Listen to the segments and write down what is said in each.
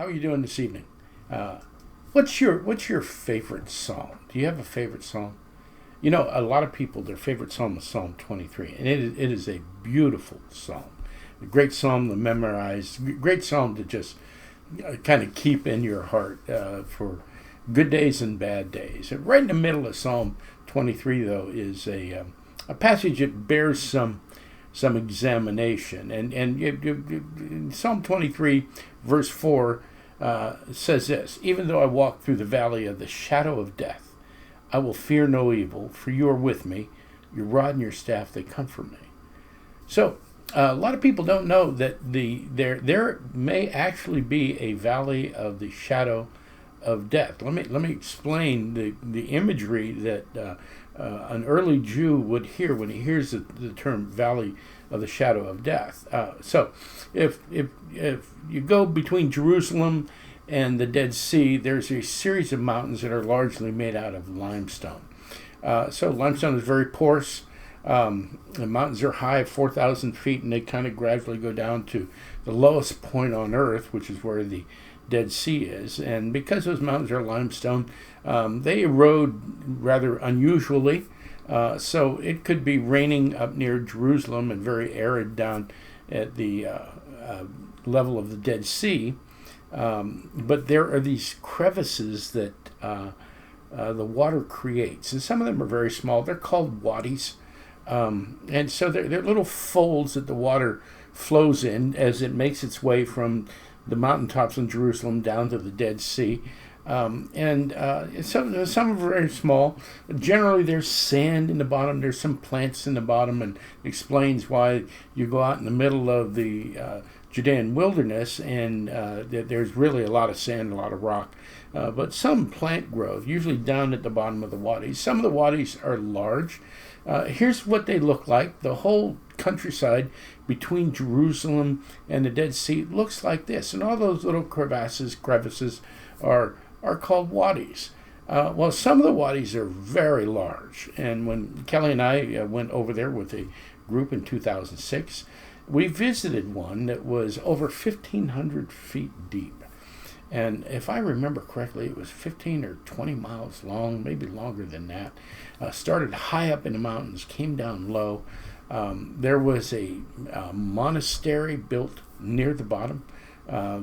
How are you doing this evening? Uh, what's your favorite psalm? Do you have a favorite psalm? You know, a lot of people, their favorite psalm is Psalm 23, and it is a beautiful psalm. A great psalm to memorize, great psalm to just kind of keep in your heart for good days and bad days. And right in the middle of Psalm 23, though, is a passage that bears some examination. And Psalm 23, verse 4, says this: Even though I walk through the valley of the shadow of death, I will fear no evil, for you are with me. Your rod and your staff, they comfort me. So, a lot of people don't know that there may actually be a valley of the shadow of death. Let me explain the imagery that an early Jew would hear when he hears the term valley of the shadow of death. So if you go between Jerusalem and the Dead Sea, there's a series of mountains that are largely made out of limestone. So limestone is very porous. The mountains are high, 4,000 feet, and they kind of gradually go down to the lowest point on Earth, which is where the Dead Sea is. And because those mountains are limestone, they erode rather unusually. So it could be raining up near Jerusalem and very arid down at the level of the Dead Sea. But there are these crevices that the water creates. And some of them are very small. They're called wadis. And so they're little folds that the water flows in as it makes its way from the mountaintops in Jerusalem down to the Dead Sea. Some are very small. Generally, there's sand in the bottom. There's some plants in the bottom, and it explains why you go out in the middle of the Judean wilderness and there's really a lot of sand, a lot of rock. But some plant growth, usually down at the bottom of the wadis. Some of the wadis are large. Here's what they look like. The whole countryside between Jerusalem and the Dead Sea looks like this. And all those little crevices are called wadis. Well, some of the wadis are very large. And when Kelly and I went over there with a group in 2006, we visited one that was over 1,500 feet deep. And if I remember correctly, it was 15 or 20 miles long, maybe longer than that. Started high up in the mountains, came down low. There was a monastery built near the bottom.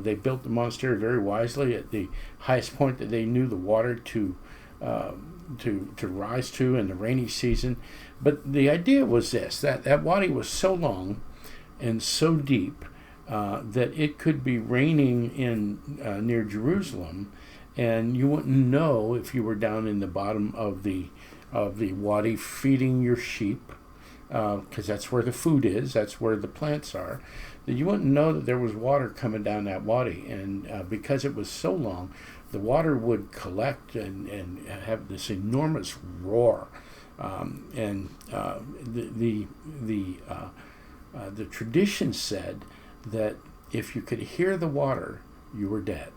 They built the monastery very wisely at the highest point that they knew the water to rise to in the rainy season. But the idea was this: that wadi was so long and so deep that it could be raining in near Jerusalem, and you wouldn't know if you were down in the bottom of the wadi feeding your sheep, because that's where the food is, that's where the plants are. That you wouldn't know that there was water coming down that wadi, and because it was so long, the water would collect and have this enormous roar, the tradition said that if you could hear the water, you were dead.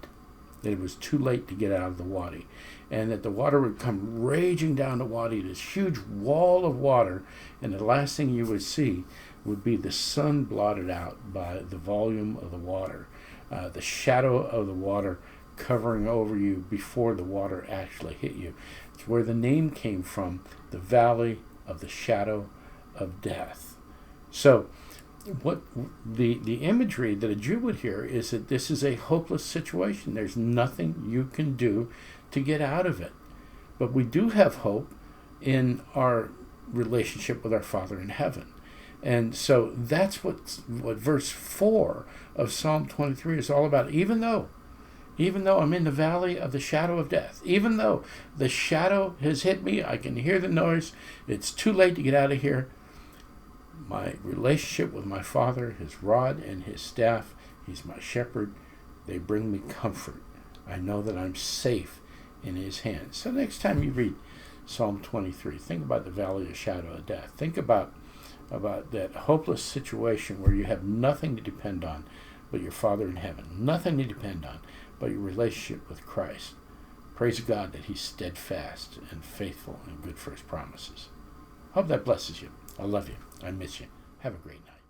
That it was too late to get out of the wadi. And that the water would come raging down the wadi, this huge wall of water, and the last thing you would see would be the sun blotted out by the volume of the water, the shadow of the water covering over you before the water actually hit you. It's where the name came from, the Valley of the Shadow of Death. So, what the imagery that a Jew would hear is that this is a hopeless situation. There's nothing you can do to get out of it. But we do have hope in our relationship with our Father in heaven. And so that's what verse 4 of Psalm 23 is all about. Even though I'm in the valley of the shadow of death, even though the shadow has hit me, I can hear the noise, it's too late to get out of here. My relationship with my Father, his rod and his staff, he's my shepherd, they bring me comfort. I know that I'm safe in his hands. So next time you read Psalm 23, think about the valley of the shadow of death. Think about that hopeless situation where you have nothing to depend on but your Father in heaven. Nothing to depend on but your relationship with Christ. Praise God that he's steadfast and faithful and good for his promises. Hope that blesses you. I love you. I miss you. Have a great night.